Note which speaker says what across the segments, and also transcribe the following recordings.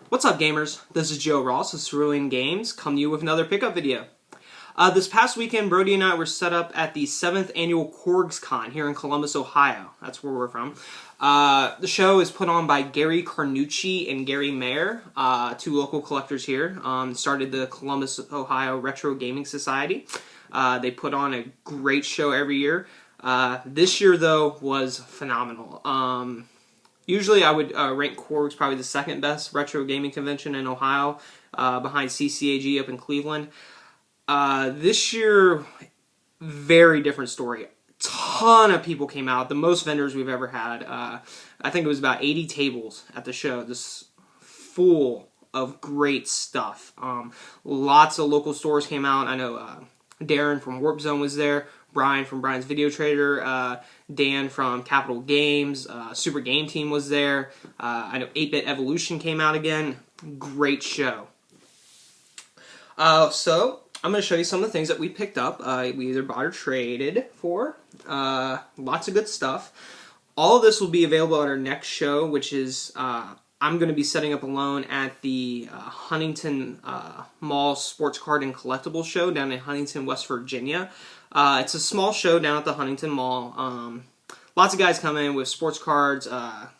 Speaker 1: What's up, gamers? This is Joe Ross of Cerulean Games, coming to you with another pickup video. This past weekend, Brody and I were set up at the 7th annual CORGS-Con here in Columbus, Ohio. That's where we're from. The show is put on by Gary Carnucci and Gary Mayer, two local collectors here. Started the Columbus, Ohio Retro Gaming Society. They put on a great show every year. This year, though, was phenomenal. Usually I would rank CORGS probably the second best retro gaming convention in Ohio, behind CCAG up in Cleveland. This year, very different story. Ton of people came out, the most vendors we've ever had. I think it was about 80 tables at the show, just full of great stuff. Lots of local stores came out. I know Darren from Warp Zone was there, Brian from Brian's Video Trader, Dan from Capital Games, Super Game Team was there. I know 8-Bit Evolution came out again. Great show. So I'm going to show you some of the things that we picked up. We either bought or traded for. Lots of good stuff. All of this will be available at our next show, which is I'm going to be setting up alone at the Huntington Mall Sports Card and Collectibles Show down in Huntington, West Virginia. It's a small show down at the Huntington Mall. Lots of guys come in with sports cards,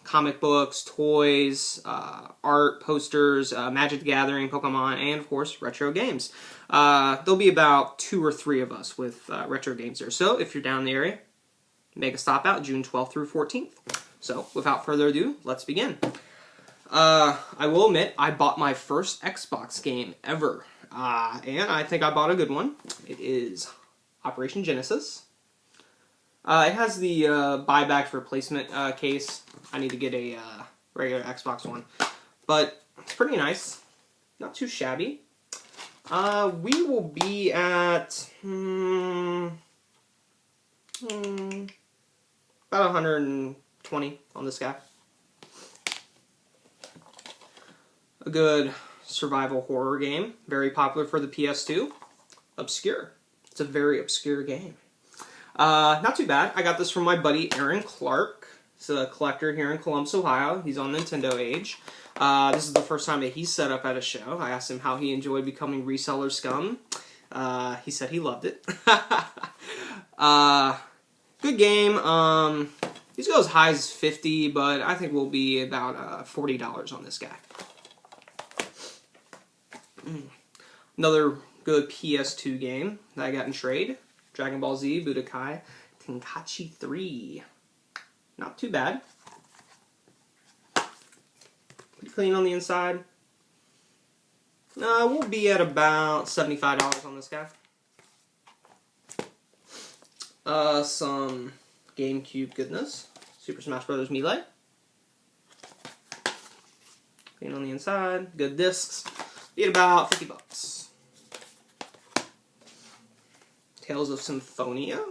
Speaker 1: comic books, toys, art, posters, Magic the Gathering, Pokemon, and of course, retro games. There'll be about 2 or 3 of us with retro games there. So if you're down in the area, make a stop out June 12th through 14th. So without further ado, let's begin. I will admit, I bought my first Xbox game ever, and I think I bought a good one. It is Operation Genesis. It has the buyback replacement case. I need to get a regular Xbox One, but it's pretty nice. Not too shabby. We will be at about 120 on this guy. A good survival horror game, very popular for the PS2. Obscure. It's a very obscure game. Not too bad. I got this from my buddy Aaron Clark. He's a collector here in Columbus, Ohio. He's on Nintendo Age. This is the first time that he's set up at a show. I asked him how he enjoyed becoming reseller scum. He said he loved it. Good game. These go as high as 50, but I think we'll be about $40 on this guy. Another good PS2 game that I got in trade. Dragon Ball Z Budokai Tenkaichi 3. Not too bad. Pretty clean on the inside. We'll be at about $75 on this guy. Some GameCube goodness. Super Smash Bros. Melee. Clean on the inside. Good discs. Be at about $50. Tales of Symphonia.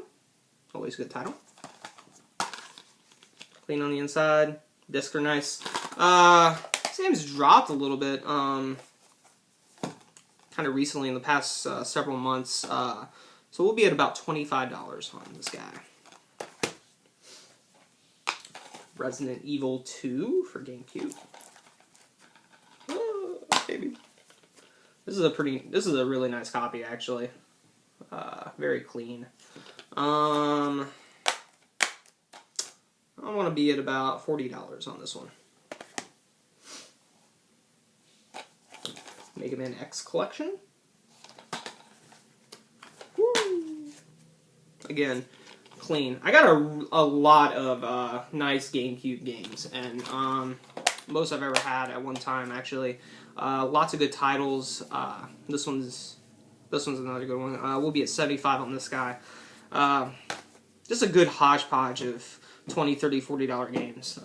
Speaker 1: Always a good title. Clean on the inside. Discs are nice. This game's dropped a little bit. Kind of recently in the past several months. So we'll be at about $25 on this guy. Resident Evil 2 for GameCube. Oh, baby. This is a really nice copy, actually. Very clean. I want to be at about $40 on this one. Mega Man X Collection. Woo! Again, clean. I got a lot of nice GameCube games, and most I've ever had at one time, actually. Lots of good titles. This one's another good one. We'll be at 75 on this guy. Just a good hodgepodge of $20, $30, $40 games.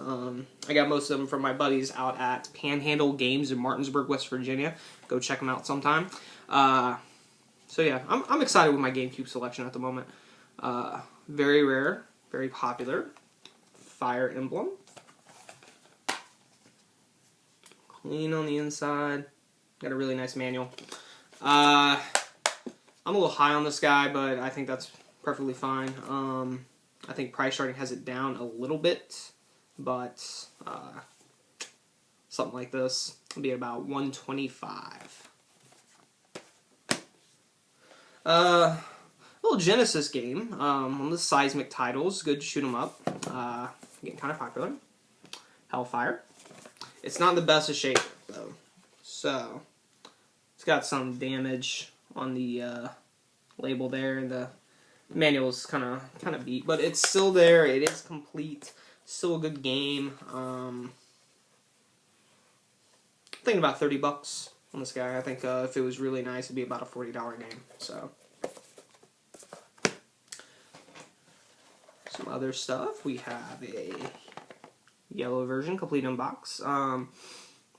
Speaker 1: I got most of them from my buddies out at Panhandle Games in Martinsburg, West Virginia. Go check them out sometime. So yeah, I'm excited with my GameCube selection at the moment. Very rare, very popular. Fire Emblem. Clean on the inside. Got a really nice manual. I'm a little high on this guy, but I think that's perfectly fine. I think Price Charting has it down a little bit, but something like this. It'll be about $125. Little Genesis game. One of the seismic titles. Good to shoot 'em up. Getting kind of popular. Hellfire. It's not in the best of shape though, so it's got some damage on the label there, and the manual is kind of beat, but it's still there. It is complete. Still a good game. Thinking about $30 on this guy. I think if it was really nice, it'd be about a $40 game. So some other stuff. We have a yellow version, complete unbox.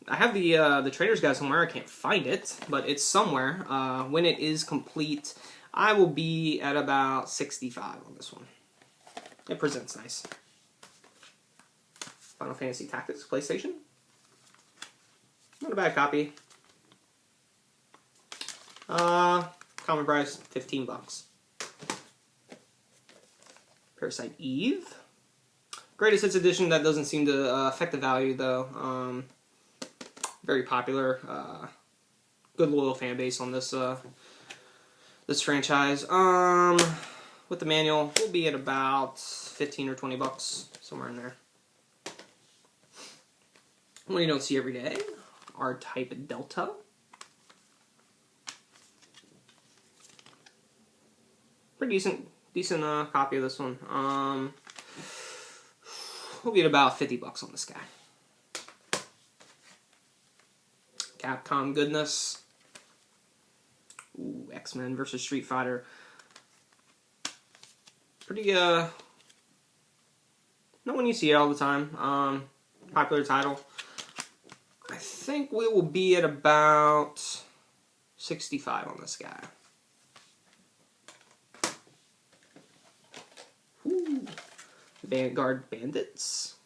Speaker 1: I have the trader's guide somewhere. I can't find it, but it's somewhere. When it is complete, I will be at about 65 on this one. It presents nice. Final Fantasy Tactics PlayStation. Not a bad copy. Common price, $15. Parasite Eve. Greatest Hits edition. That doesn't seem to affect the value though. Very popular. Good loyal fan base on this this franchise. With the manual, we'll be at about $15 or $20, somewhere in there. One you don't see every day. R-Type Delta. Pretty decent copy of this one. We'll be at about $50 on this guy. Capcom goodness. Ooh, X-Men versus Street Fighter. Pretty not when you see it all the time. Popular title. I think we will be at about 65 on this guy. Ooh. Vanguard Bandits.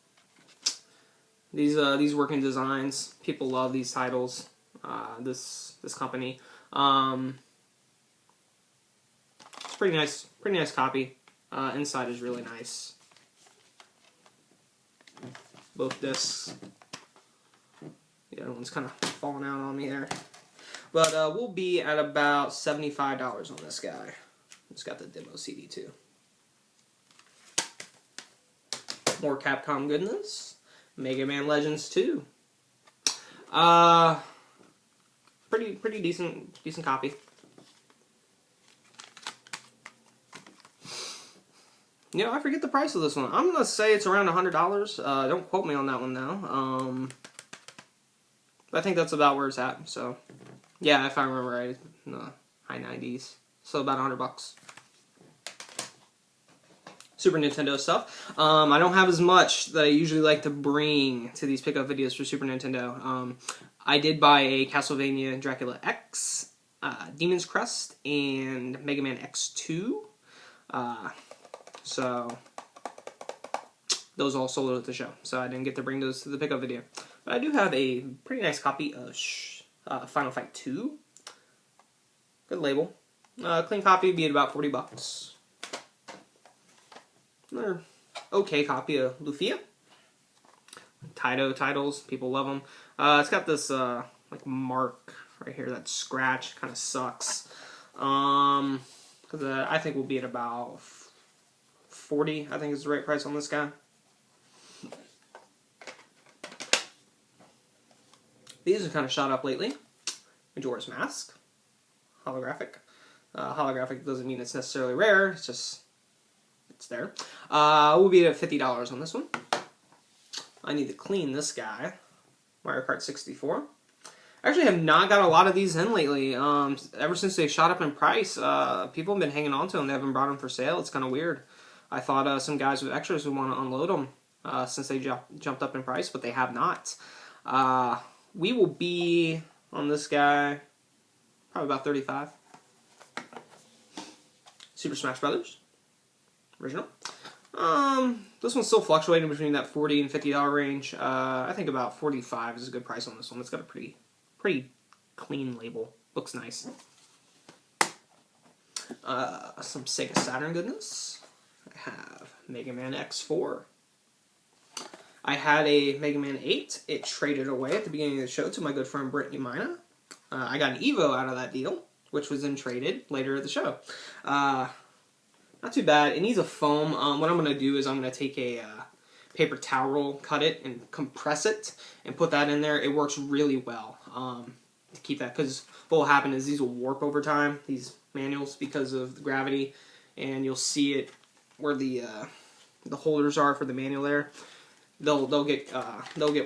Speaker 1: These working designs. People love these titles. This company. It's pretty nice copy. Inside is really nice. Both discs. The other one's kind of falling out on me there. But we'll be at about $75 on this guy. It's got the demo CD too. More Capcom goodness. Mega Man Legends 2. Pretty decent copy. You know, I forget the price of this one. I'm gonna say it's around $100. Don't quote me on that one though. But I think that's about where it's at. So, yeah, if I remember right, in the high 90s. So about $100. Super Nintendo stuff. I don't have as much that I usually like to bring to these pickup videos for Super Nintendo. I did buy a Castlevania Dracula X, Demon's Crest, and Mega Man X2. So those all sold at the show, so I didn't get to bring those to the pickup video. But I do have a pretty nice copy of Final Fight 2. Good label. Clean copy would be at about $40. Another okay copy of Lufia. Taito titles, people love them. It's got this like mark right here, that scratch, kind of sucks. Cause I think we'll be at about 40. I think is the right price on this guy. These are kind of shot up lately. Majora's Mask, holographic. Holographic doesn't mean it's necessarily rare. It's just it's there. We'll be at $50 on this one. I need to clean this guy. Mario Kart 64. I actually have not got a lot of these in lately. Ever since they shot up in price, people have been hanging on to them. They haven't brought them for sale. It's kind of weird. I thought some guys with extras would want to unload them since they jumped up in price, but they have not. We will be on this guy probably about 35. Super Smash Brothers original. This one's still fluctuating between that $40 and $50 range. I think about 45 is a good price on this one. It's got a pretty clean label. Looks nice. Some Sega Saturn goodness. I have Mega Man X4. I had a Mega Man 8. It traded away at the beginning of the show to my good friend Brittany Mina. I got an Evo out of that deal, which was then traded later at the show. Not too bad. It needs a foam. What I'm going to do is I'm going to take a paper towel roll, cut it, and compress it, and put that in there. It works really well to keep that, because what will happen is these will warp over time, these manuals, because of the gravity, and you'll see it where the holders are for the manual there. They'll get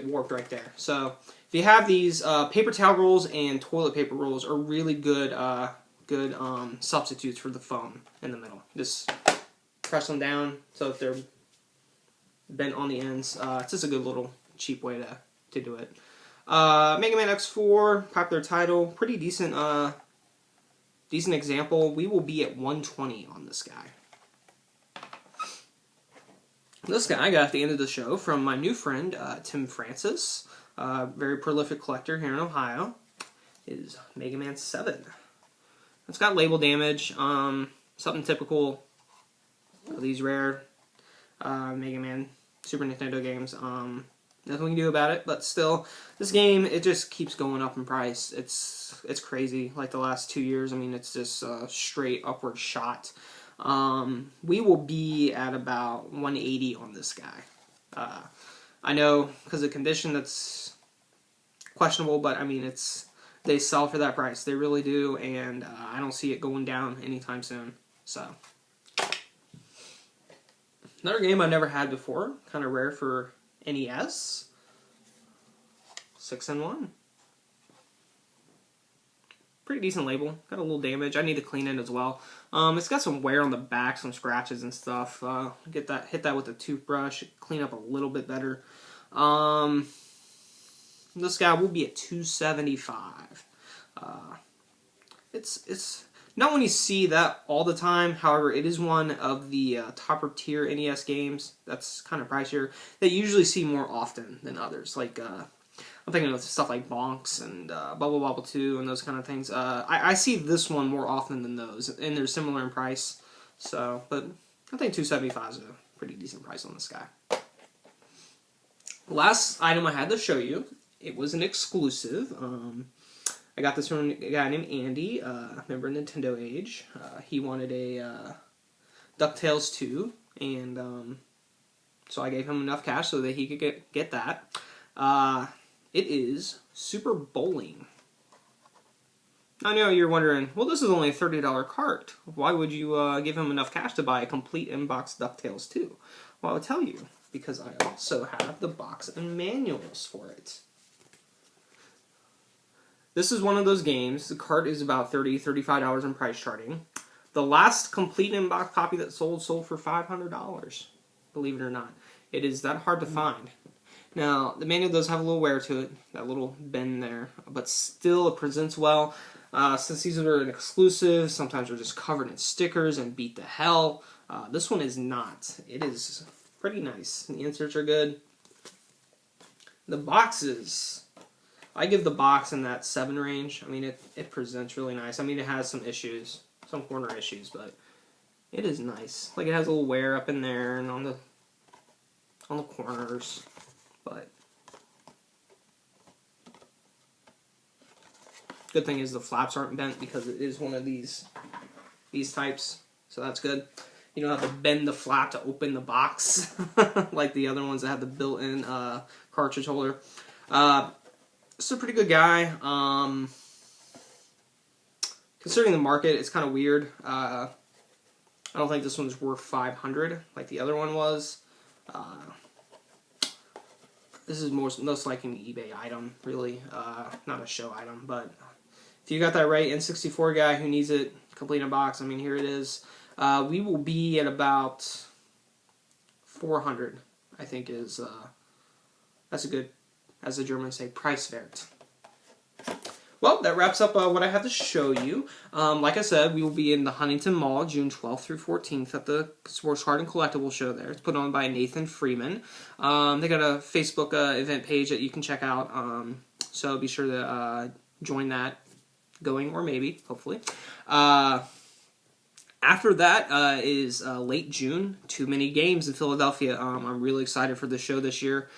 Speaker 1: warped right there. So if you have these, paper towel rolls and toilet paper rolls are really good substitutes for the foam in the middle. Just press them down so if they're bent on the ends. It's just a good little cheap way to do it. Mega Man X4, popular title, pretty decent example. We will be at 120 on this guy. This guy I got at the end of the show from my new friend, Tim Francis, very prolific collector here in Ohio, is Mega Man 7. It's got label damage, something typical of these rare Mega Man Super Nintendo games. Nothing we can do about it, but still, this game, it just keeps going up in price. It's crazy. Like the last 2 years, I mean, it's just a straight upward shot. We will be at about 180 on this guy. I know, because of the condition, that's questionable, but I mean, they sell for that price. They really do, and I don't see it going down anytime soon. So, another game I've never had before, kind of rare for NES, 6-in-1. Pretty decent label. Got a little damage. I need to clean it as well. It's got some wear on the back, some scratches and stuff. Hit that with a toothbrush, clean up a little bit better. This guy will be at $275. It's not when you see that all the time. However, it is one of the topper tier NES games that's kind of pricier that you usually see more often than others. Like I'm thinking of stuff like Bonks and Bubble Bobble 2 and those kind of things. I see this one more often than those, and they're similar in price. So, but I think $275 is a pretty decent price on this guy. Last item I had to show you, it was an exclusive. I got this from a guy named Andy, member of Nintendo Age. He wanted a DuckTales 2, and so I gave him enough cash so that he could get that. It is Super Bowling. I know you're wondering, well, this is only a $30 cart. Why would you give him enough cash to buy a complete in-box DuckTales 2? Well, I'll tell you, because I also have the box and manuals for it. This is one of those games. The cart is about $30, $35 in price charting. The last complete in-box copy that sold for $500. Believe it or not. It is that hard to find. Now, the manual does have a little wear to it, that little bend there, but still it presents well. Since these are an exclusive, sometimes they're just covered in stickers and beat to hell. This one is not. It is pretty nice. The inserts are good. The boxes, I give the box in that 7 range. I mean, it presents really nice. I mean, it has some issues, some corner issues, but it is nice. Like, it has a little wear up in there and on the corners, but good thing is the flaps aren't bent because it is one of these types, so that's good. You don't have to bend the flap to open the box like the other ones that have the built-in cartridge holder. It's a pretty good guy. Considering the market, it's kind of weird. I don't think this one's worth $500 like the other one was. This is most likely an eBay item, really, not a show item. But if you got that right N64 guy who needs it complete in a box, I mean, here it is. We will be at about 400. I think is that's a good, as the Germans say, Preiswert. Well, that wraps up what I have to show you. Like I said, we will be in the Huntington Mall June 12th through 14th at the Sports Card and Collectibles Show there. It's put on by Nathan Freeman. They got a Facebook event page that you can check out, so be sure to join that, going or maybe, hopefully. After that is late June, Too Many Games in Philadelphia. I'm really excited for the show this year.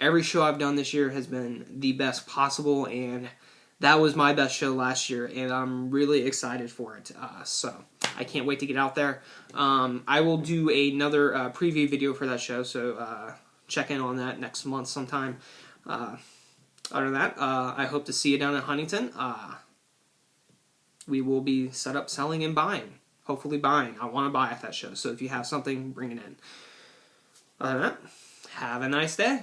Speaker 1: Every show I've done this year has been the best possible, and that was my best show last year, and I'm really excited for it. So I can't wait to get out there. I will do another preview video for that show, so check in on that next month sometime. Other than that, I hope to see you down in Huntington. We will be set up selling and buying. Hopefully buying. I want to buy at that show, so if you have something, bring it in. Other than that, have a nice day.